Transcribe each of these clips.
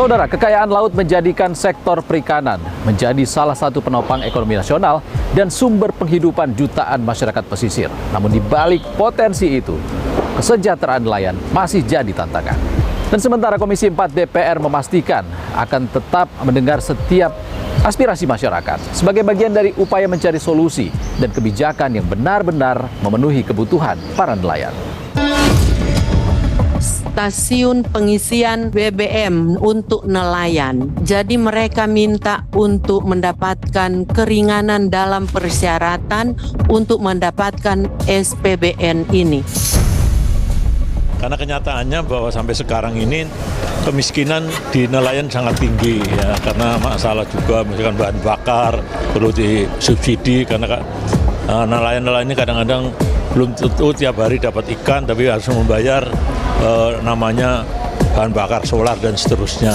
Saudara, kekayaan laut menjadikan sektor perikanan menjadi salah satu penopang ekonomi nasional dan sumber penghidupan jutaan masyarakat pesisir. Namun di balik potensi itu, kesejahteraan nelayan masih jadi tantangan. Dan sementara Komisi 4 DPR memastikan akan tetap mendengar setiap aspirasi masyarakat sebagai bagian dari upaya mencari solusi dan kebijakan yang benar-benar memenuhi kebutuhan para nelayan. Stasiun pengisian BBM untuk nelayan. Jadi mereka minta untuk mendapatkan keringanan dalam persyaratan untuk mendapatkan SPBN ini. Karena kenyataannya bahwa sampai sekarang ini kemiskinan di nelayan sangat tinggi ya, karena masalah juga misalkan bahan bakar perlu disubsidi karena nelayan-nelayan ini kadang-kadang belum tentu tiap hari dapat ikan tapi harus membayar namanya bahan bakar solar dan seterusnya.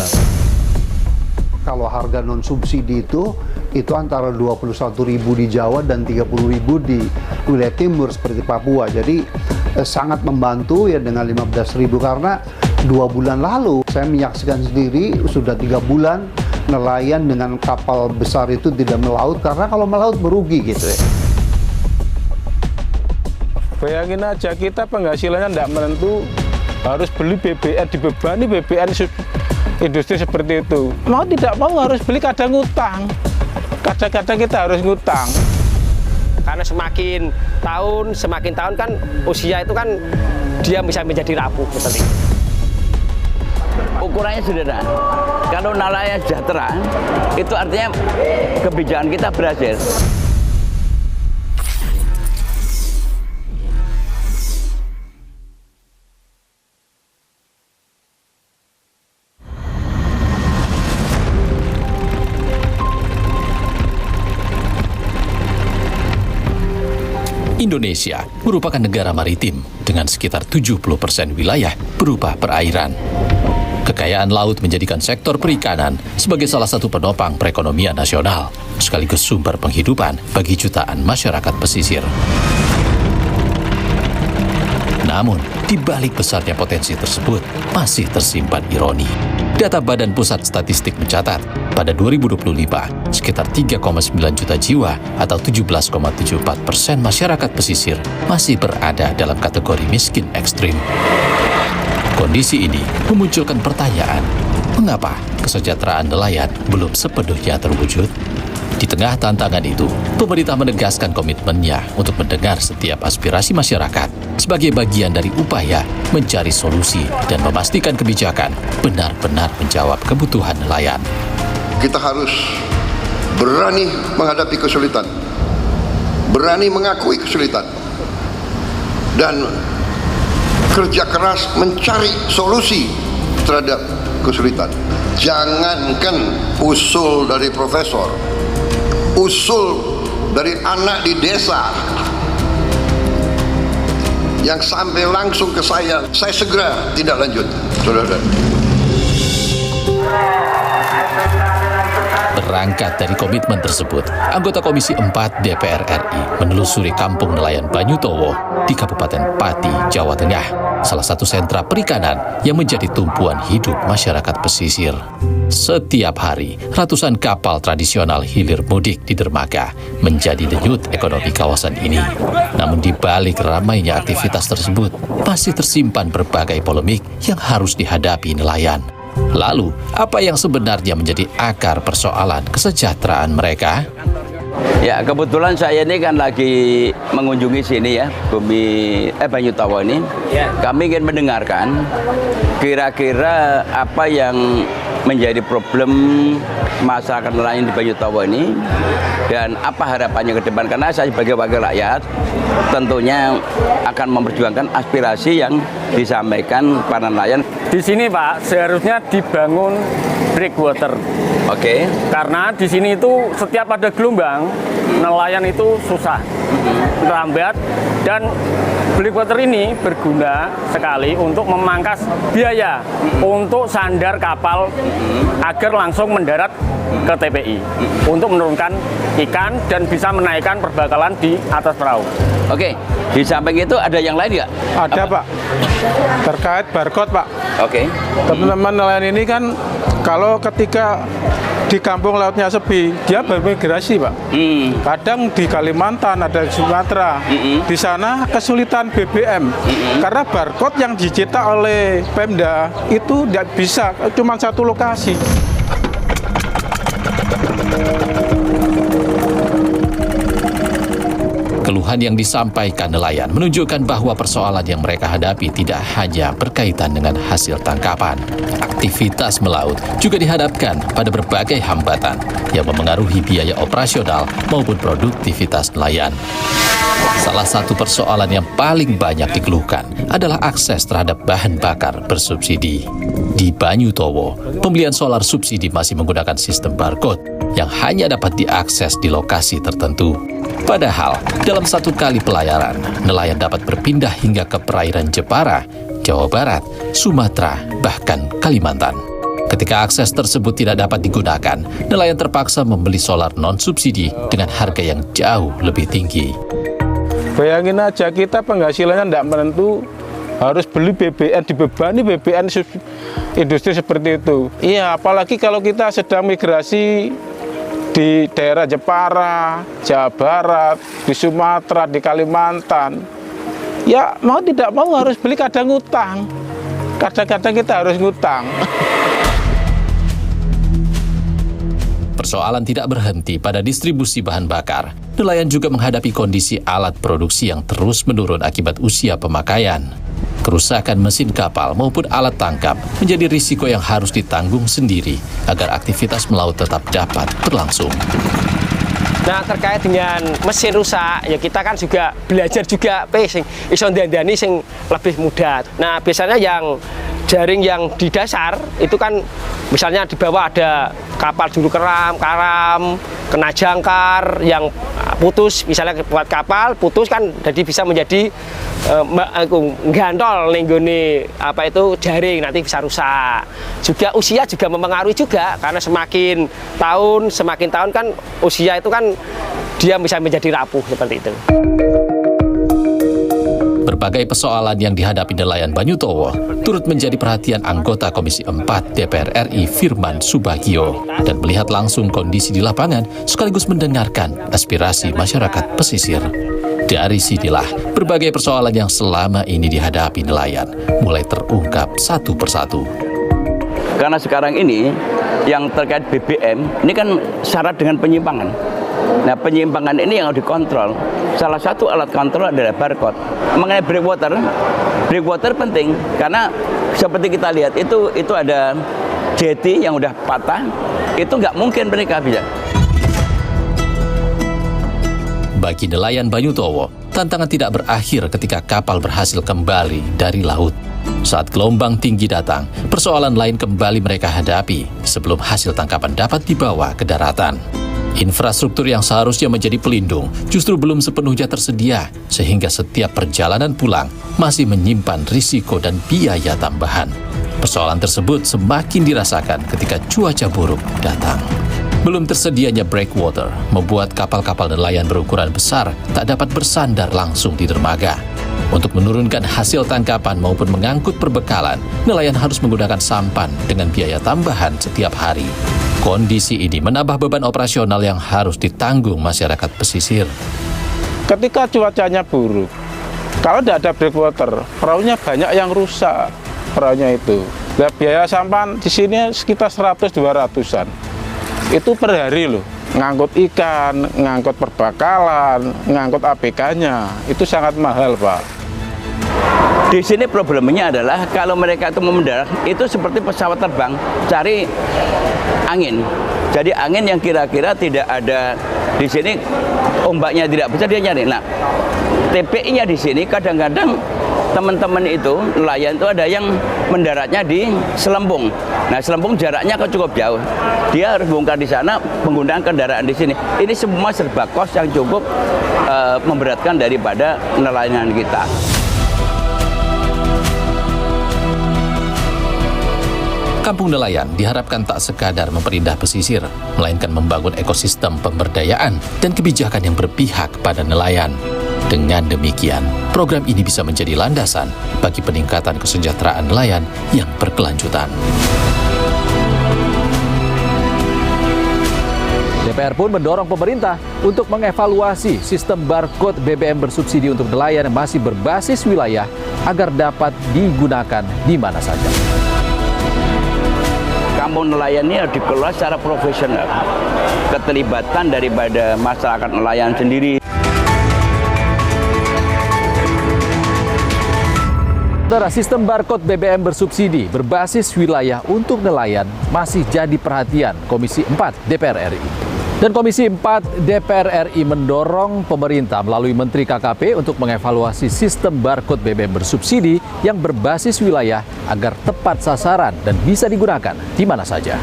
Kalau harga non subsidi itu antara 21.000 di Jawa dan 30.000 di wilayah timur seperti Papua. Jadi sangat membantu ya dengan 15.000 karena 2 bulan lalu saya menyaksikan sendiri sudah 3 bulan nelayan dengan kapal besar itu tidak melaut karena kalau melaut merugi gitu ya. Bayangin aja kita penghasilannya tidak menentu, harus beli BBM, dibebani BBM industri seperti itu. Mau tidak mau harus beli, kadang ngutang. Kadang-kadang kita harus ngutang. Karena semakin tahun kan usia itu kan dia bisa menjadi rapuh seperti itu. Ukurannya sederhana. Kalau nelayan sejahtera, itu artinya kebijakan kita berhasil. Indonesia merupakan negara maritim dengan sekitar 70% wilayah berupa perairan. Kekayaan laut menjadikan sektor perikanan sebagai salah satu penopang perekonomian nasional, sekaligus sumber penghidupan bagi jutaan masyarakat pesisir. Namun, di balik besarnya potensi tersebut, masih tersimpan ironi. Data Badan Pusat Statistik mencatat, pada 2025, sekitar 3,9 juta jiwa atau 17,74% masyarakat pesisir masih berada dalam kategori miskin ekstrim. Kondisi ini memunculkan pertanyaan, mengapa kesejahteraan nelayan belum sepenuhnya terwujud? Di tengah tantangan itu, pemerintah menegaskan komitmennya untuk mendengar setiap aspirasi masyarakat sebagai bagian dari upaya mencari solusi dan memastikan kebijakan benar-benar menjawab kebutuhan nelayan. Kita harus berani menghadapi kesulitan, berani mengakui kesulitan, dan kerja keras mencari solusi terhadap kesulitan. Jangankan usul dari profesor, usul dari anak di desa yang sampai langsung ke saya segera tidak lanjut, saudara. Berangkat dari komitmen tersebut, anggota Komisi 4 DPR RI menelusuri kampung nelayan Banyutowo di Kabupaten Pati, Jawa Tengah, salah satu sentra perikanan yang menjadi tumpuan hidup masyarakat pesisir. Setiap hari, ratusan kapal tradisional hilir mudik di dermaga menjadi denyut ekonomi kawasan ini. Namun di balik ramainya aktivitas tersebut, masih tersimpan berbagai polemik yang harus dihadapi nelayan. Lalu, apa yang sebenarnya menjadi akar persoalan kesejahteraan mereka? Ya, kebetulan saya ini kan lagi mengunjungi sini ya, Banyutowo ini. Kami ingin mendengarkan kira-kira apa yang menjadi problem masyarakat nelayan di Banyutowo ini dan apa harapannya ke depan, karena saya sebagai wakil rakyat tentunya akan memperjuangkan aspirasi yang disampaikan para nelayan. Di sini Pak, seharusnya dibangun breakwater. Oke. Karena di sini itu setiap ada gelombang, nelayan itu susah, lambat, dan Breakwater ini berguna sekali untuk memangkas biaya untuk sandar kapal agar langsung mendarat ke TPI untuk menurunkan ikan dan bisa menaikkan perbekalan di atas perahu. Oke, di samping itu ada yang lain nggak? Ada Pak, terkait barcode Pak. Oke. Teman-teman nelayan ini kan kalau ketika di kampung lautnya sepi, dia bermigrasi Pak. Kadang di Kalimantan, ada di Sumatera. Di sana kesulitan BBM karena barcode yang dicetak oleh Pemda itu tidak bisa, cuma satu lokasi. Keluhan yang disampaikan nelayan menunjukkan bahwa persoalan yang mereka hadapi tidak hanya berkaitan dengan hasil tangkapan. Aktivitas melaut juga dihadapkan pada berbagai hambatan yang memengaruhi biaya operasional maupun produktivitas nelayan. Salah satu persoalan yang paling banyak dikeluhkan adalah akses terhadap bahan bakar bersubsidi. Di Banyutowo, pembelian solar subsidi masih menggunakan sistem barcode yang hanya dapat diakses di lokasi tertentu. Padahal, dalam satu kali pelayaran, nelayan dapat berpindah hingga ke perairan Jepara, Jawa Barat, Sumatera, bahkan Kalimantan. Ketika akses tersebut tidak dapat digunakan, nelayan terpaksa membeli solar non-subsidi dengan harga yang jauh lebih tinggi. Bayangin aja, kita penghasilannya tidak menentu, harus beli BBM, dibebani BBM industri seperti itu. Iya, apalagi kalau kita sedang migrasi di daerah Jepara, Jawa Barat, di Sumatera, di Kalimantan. Ya mau tidak mau harus beli, kadang ngutang. Kadang-kadang kita harus ngutang. Persoalan tidak berhenti pada distribusi bahan bakar. Nelayan juga menghadapi kondisi alat produksi yang terus menurun akibat usia pemakaian. Kerusakan mesin kapal maupun alat tangkap menjadi risiko yang harus ditanggung sendiri agar aktivitas melaut tetap dapat berlangsung. Nah, terkait dengan mesin rusak, ya kita kan juga belajar juga sing iso ndandani sing lebih mudah. Nah, biasanya yang jaring yang di dasar itu kan misalnya di bawah ada kapal juru karam, kena jangkar yang putus, misalnya buat kapal putus kan jadi bisa menjadi gantol nenggone apa itu jaring, nanti bisa rusak. Juga usia juga mempengaruhi juga karena semakin tahun kan usia itu kan dia bisa menjadi rapuh seperti itu. Berbagai persoalan yang dihadapi nelayan Banyutowo turut menjadi perhatian anggota Komisi 4 DPR RI Firman Subagio dan melihat langsung kondisi di lapangan sekaligus mendengarkan aspirasi masyarakat pesisir. Dari sinilah berbagai persoalan yang selama ini dihadapi nelayan mulai terungkap satu persatu. Karena sekarang ini yang terkait BBM ini kan syarat dengan penyimpangan. Nah, penyimpangan ini yang harus dikontrol. Salah satu alat kontrol adalah barcode. Mengenai breakwater penting karena seperti kita lihat itu ada jeti yang udah patah, itu nggak mungkin mereka bisa. Bagi nelayan Banyutowo, tantangan tidak berakhir ketika kapal berhasil kembali dari laut. Saat gelombang tinggi datang, persoalan lain kembali mereka hadapi sebelum hasil tangkapan dapat dibawa ke daratan. Infrastruktur yang seharusnya menjadi pelindung justru belum sepenuhnya tersedia, sehingga setiap perjalanan pulang masih menyimpan risiko dan biaya tambahan. Persoalan tersebut semakin dirasakan ketika cuaca buruk datang. Belum tersedianya breakwater membuat kapal-kapal nelayan berukuran besar tak dapat bersandar langsung di dermaga. Untuk menurunkan hasil tangkapan maupun mengangkut perbekalan, nelayan harus menggunakan sampan dengan biaya tambahan setiap hari. Kondisi ini menambah beban operasional yang harus ditanggung masyarakat pesisir. Ketika cuacanya buruk, kalau tidak ada breakwater, perahunya banyak yang rusak. Perahunya itu. Nah, biaya sampan di sini sekitar 100-200-an. Itu per hari loh. Ngangkut ikan, ngangkut perbekalan, ngangkut ABK-nya. Itu sangat mahal, Pak. Di sini problemnya adalah kalau mereka itu mau mendarat, itu seperti pesawat terbang, cari angin. Jadi angin yang kira-kira tidak ada di sini, ombaknya tidak besar, dia nyari. Nah, TPI-nya di sini kadang-kadang teman-teman itu, nelayan itu ada yang mendaratnya di Selembung. Nah, Selembung jaraknya cukup jauh. Dia harus bongkar di sana menggunakan kendaraan di sini. Ini semua serba kos yang cukup memberatkan daripada nelayan kita. Kampung Nelayan diharapkan tak sekadar memperindah pesisir, melainkan membangun ekosistem pemberdayaan dan kebijakan yang berpihak pada nelayan. Dengan demikian, program ini bisa menjadi landasan bagi peningkatan kesejahteraan nelayan yang berkelanjutan. DPR pun mendorong pemerintah untuk mengevaluasi sistem barcode BBM bersubsidi untuk nelayan yang masih berbasis wilayah agar dapat digunakan di mana saja. Kampung nelayan ini harus dikelola secara profesional. Keterlibatan daripada masyarakat nelayan sendiri. Saudara, sistem barcode BBM bersubsidi berbasis wilayah untuk nelayan masih jadi perhatian Komisi 4 DPR RI. Dan Komisi 4 DPR RI mendorong pemerintah melalui Menteri KKP untuk mengevaluasi sistem barcode BBM bersubsidi yang berbasis wilayah agar tepat sasaran dan bisa digunakan di mana saja.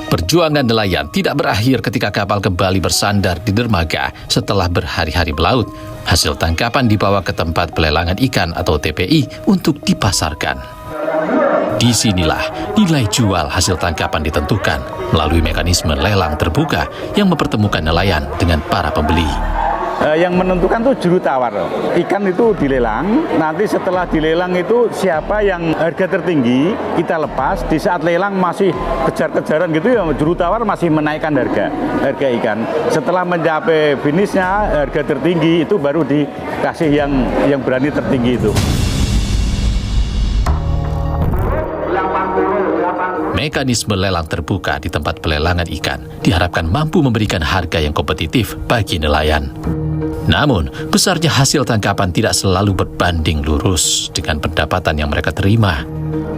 Perjuangan nelayan tidak berakhir ketika kapal kembali bersandar di dermaga setelah berhari-hari melaut. Hasil tangkapan dibawa ke tempat pelelangan ikan atau TPI untuk dipasarkan. Disinilah nilai jual hasil tangkapan ditentukan melalui mekanisme lelang terbuka yang mempertemukan nelayan dengan para pembeli. Yang menentukan tuh juru tawar. Ikan itu dilelang, nanti setelah dilelang itu siapa yang harga tertinggi kita lepas. Di saat lelang masih kejar-kejaran gitu ya, juru tawar masih menaikkan harga ikan. Setelah mencapai finishnya harga tertinggi itu baru dikasih yang berani tertinggi itu. Mekanisme lelang terbuka di tempat pelelangan ikan diharapkan mampu memberikan harga yang kompetitif bagi nelayan. Namun, besarnya hasil tangkapan tidak selalu berbanding lurus dengan pendapatan yang mereka terima.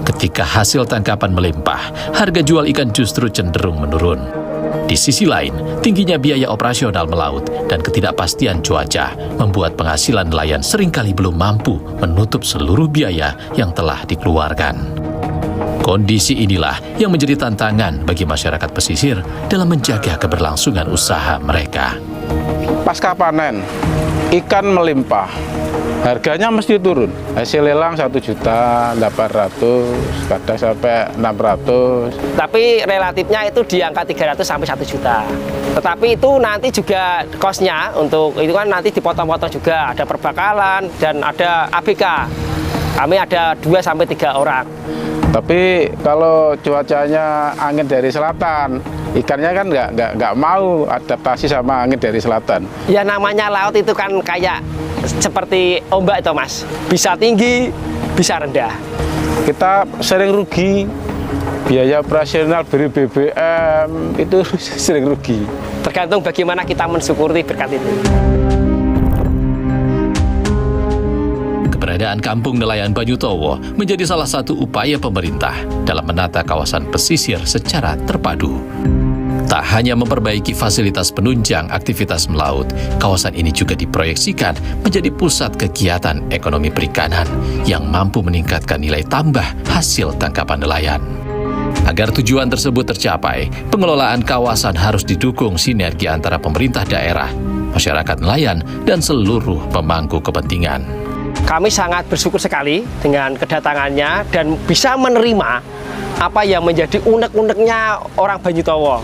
Ketika hasil tangkapan melimpah, harga jual ikan justru cenderung menurun. Di sisi lain, tingginya biaya operasional melaut dan ketidakpastian cuaca membuat penghasilan nelayan seringkali belum mampu menutup seluruh biaya yang telah dikeluarkan. Kondisi inilah yang menjadi tantangan bagi masyarakat pesisir dalam menjaga keberlangsungan usaha mereka. Pasca panen, ikan melimpah, harganya mesti turun. Hasil lelang 1.800.000, kadang sampai 600. Tapi relatifnya itu di angka 300 sampai 1 juta. Tetapi itu nanti juga kosnya untuk itu kan nanti dipotong-potong juga, ada perbakalan dan ada ABK. Kami ada 2 sampai 3 orang. Tapi kalau cuacanya angin dari selatan, ikannya kan nggak mau adaptasi sama angin dari selatan. Ya namanya laut itu kan kayak seperti ombak itu Mas, bisa tinggi, bisa rendah. Kita sering rugi, biaya operasional beri BBM itu sering rugi. Tergantung bagaimana kita mensyukuri berkat itu. Keberadaan Kampung Nelayan Banyutowo menjadi salah satu upaya pemerintah dalam menata kawasan pesisir secara terpadu. Tak hanya memperbaiki fasilitas penunjang aktivitas melaut, kawasan ini juga diproyeksikan menjadi pusat kegiatan ekonomi perikanan yang mampu meningkatkan nilai tambah hasil tangkapan nelayan. Agar tujuan tersebut tercapai, pengelolaan kawasan harus didukung sinergi antara pemerintah daerah, masyarakat nelayan, dan seluruh pemangku kepentingan. Kami sangat bersyukur sekali dengan kedatangannya dan bisa menerima apa yang menjadi unek-uneknya orang Banyutowo.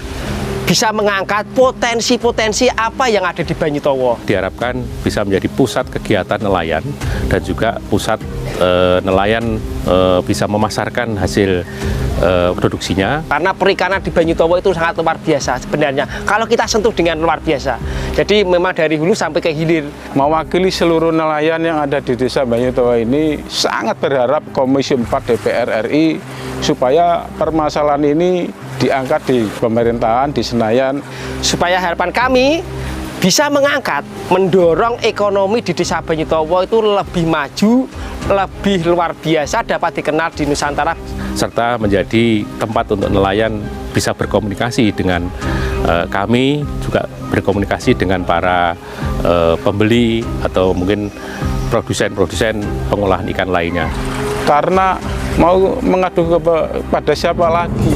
Bisa mengangkat potensi-potensi apa yang ada di Banyutowo. Diharapkan bisa menjadi pusat kegiatan nelayan dan juga pusat nelayan bisa memasarkan hasil produksinya. Karena perikanan di Banyutowo itu sangat luar biasa sebenarnya. Kalau kita sentuh dengan luar biasa. Jadi memang dari hulu sampai ke hilir. Mewakili seluruh nelayan yang ada di desa Banyutowo ini sangat berharap Komisi 4 DPR RI supaya permasalahan ini diangkat di pemerintahan, di Senayan. Supaya harapan kami bisa mengangkat, mendorong ekonomi di desa Banyutowo itu lebih maju, lebih luar biasa, dapat dikenal di Nusantara. Serta menjadi tempat untuk nelayan bisa berkomunikasi dengan kami, juga berkomunikasi dengan para pembeli atau mungkin produsen-produsen pengolahan ikan lainnya. Karena mau mengadu kepada siapa lagi?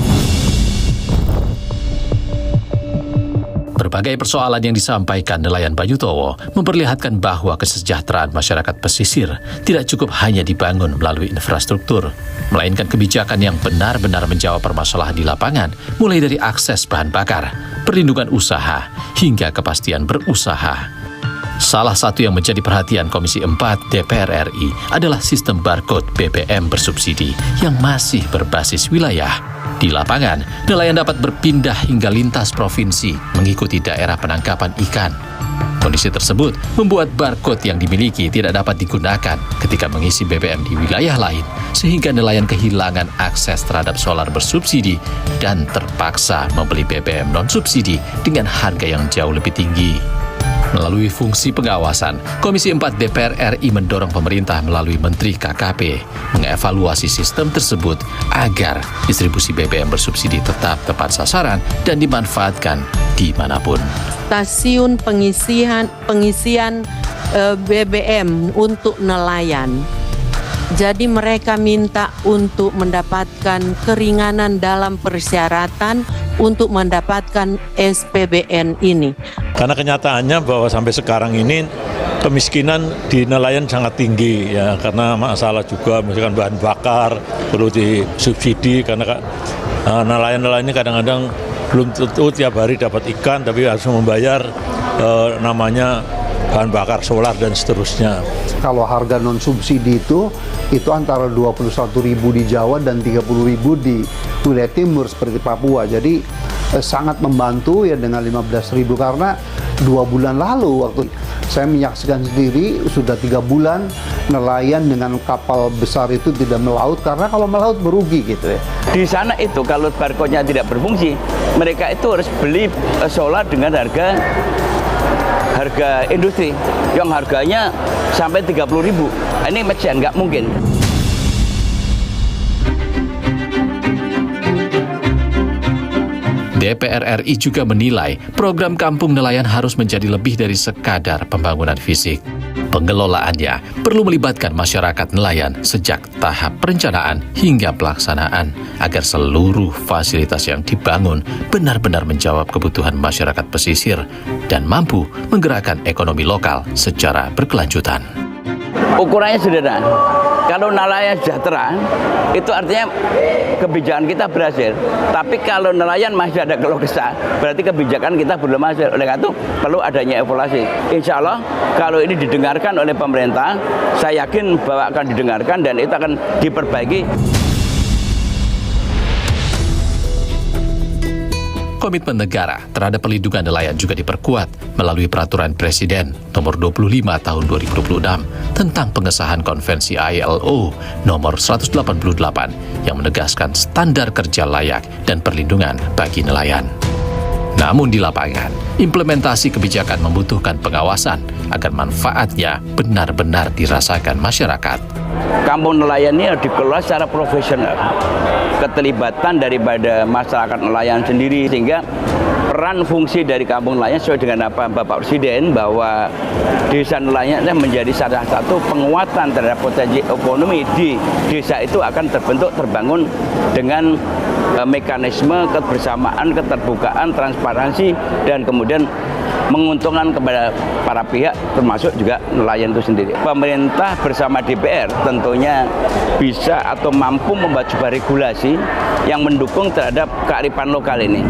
Berbagai persoalan yang disampaikan nelayan Banyutowo memperlihatkan bahwa kesejahteraan masyarakat pesisir tidak cukup hanya dibangun melalui infrastruktur, melainkan kebijakan yang benar-benar menjawab permasalahan di lapangan, mulai dari akses bahan bakar, perlindungan usaha, hingga kepastian berusaha. Salah satu yang menjadi perhatian Komisi 4 DPR RI adalah sistem barcode BBM bersubsidi yang masih berbasis wilayah. Di lapangan, nelayan dapat berpindah hingga lintas provinsi mengikuti daerah penangkapan ikan. Kondisi tersebut membuat barcode yang dimiliki tidak dapat digunakan ketika mengisi BBM di wilayah lain, sehingga nelayan kehilangan akses terhadap solar bersubsidi dan terpaksa membeli BBM non-subsidi dengan harga yang jauh lebih tinggi. Melalui fungsi pengawasan, Komisi 4 DPR RI mendorong pemerintah melalui Menteri KKP mengevaluasi sistem tersebut agar distribusi BBM bersubsidi tetap tepat sasaran dan dimanfaatkan dimanapun. Stasiun pengisian BBM untuk nelayan. Jadi mereka minta untuk mendapatkan keringanan dalam persyaratan untuk mendapatkan SPBN ini. Karena kenyataannya bahwa sampai sekarang ini kemiskinan di nelayan sangat tinggi ya, karena masalah juga misalkan bahan bakar perlu disubsidi, karena nelayan-nelayan ini kadang-kadang belum tentu tiap hari dapat ikan, tapi harus membayar namanya bahan bakar solar dan seterusnya. Kalau harga non subsidi itu antara 21.000 di Jawa dan 30.000 di wilayah timur seperti Papua. Jadi sangat membantu ya dengan 15.000, karena 2 bulan lalu waktu saya menyaksikan sendiri sudah 3 bulan nelayan dengan kapal besar itu tidak melaut, karena kalau melaut merugi gitu ya. Di sana itu kalau barcode-nya tidak berfungsi, mereka itu harus beli solar dengan harga industri yang harganya sampai 30.000. Ini make-sense, nggak mungkin. DPR RI juga menilai program kampung nelayan harus menjadi lebih dari sekadar pembangunan fisik. Pengelolaannya perlu melibatkan masyarakat nelayan sejak tahap perencanaan hingga pelaksanaan agar seluruh fasilitas yang dibangun benar-benar menjawab kebutuhan masyarakat pesisir dan mampu menggerakkan ekonomi lokal secara berkelanjutan. Ukurannya sederhana. Kalau nelayan sejahtera, itu artinya kebijakan kita berhasil. Tapi kalau nelayan masih ada keluh kesah, berarti kebijakan kita belum hasil. Oleh karena itu perlu adanya evaluasi. Insya Allah kalau ini didengarkan oleh pemerintah, saya yakin bahwa akan didengarkan dan itu akan diperbaiki. Komitmen negara terhadap perlindungan nelayan juga diperkuat melalui Peraturan Presiden Nomor 25 Tahun 2026 tentang pengesahan Konvensi ILO Nomor 188 yang menegaskan standar kerja layak dan perlindungan bagi nelayan. Namun di lapangan, implementasi kebijakan membutuhkan pengawasan agar manfaatnya benar-benar dirasakan masyarakat. Kampung nelayan ini harus dikelola secara profesional. Keterlibatan daripada masyarakat nelayan sendiri, sehingga peran fungsi dari kampung nelayan sesuai dengan apa Bapak Presiden, bahwa desa nelayan menjadi salah satu penguatan terhadap potensi ekonomi di desa itu akan terbangun dengan mekanisme kebersamaan, keterbukaan, transparansi, dan kemudian menguntungkan kepada para pihak, termasuk juga nelayan itu sendiri. Pemerintah bersama DPR tentunya bisa atau mampu membuat sebuah regulasi yang mendukung terhadap kearifan lokal ini.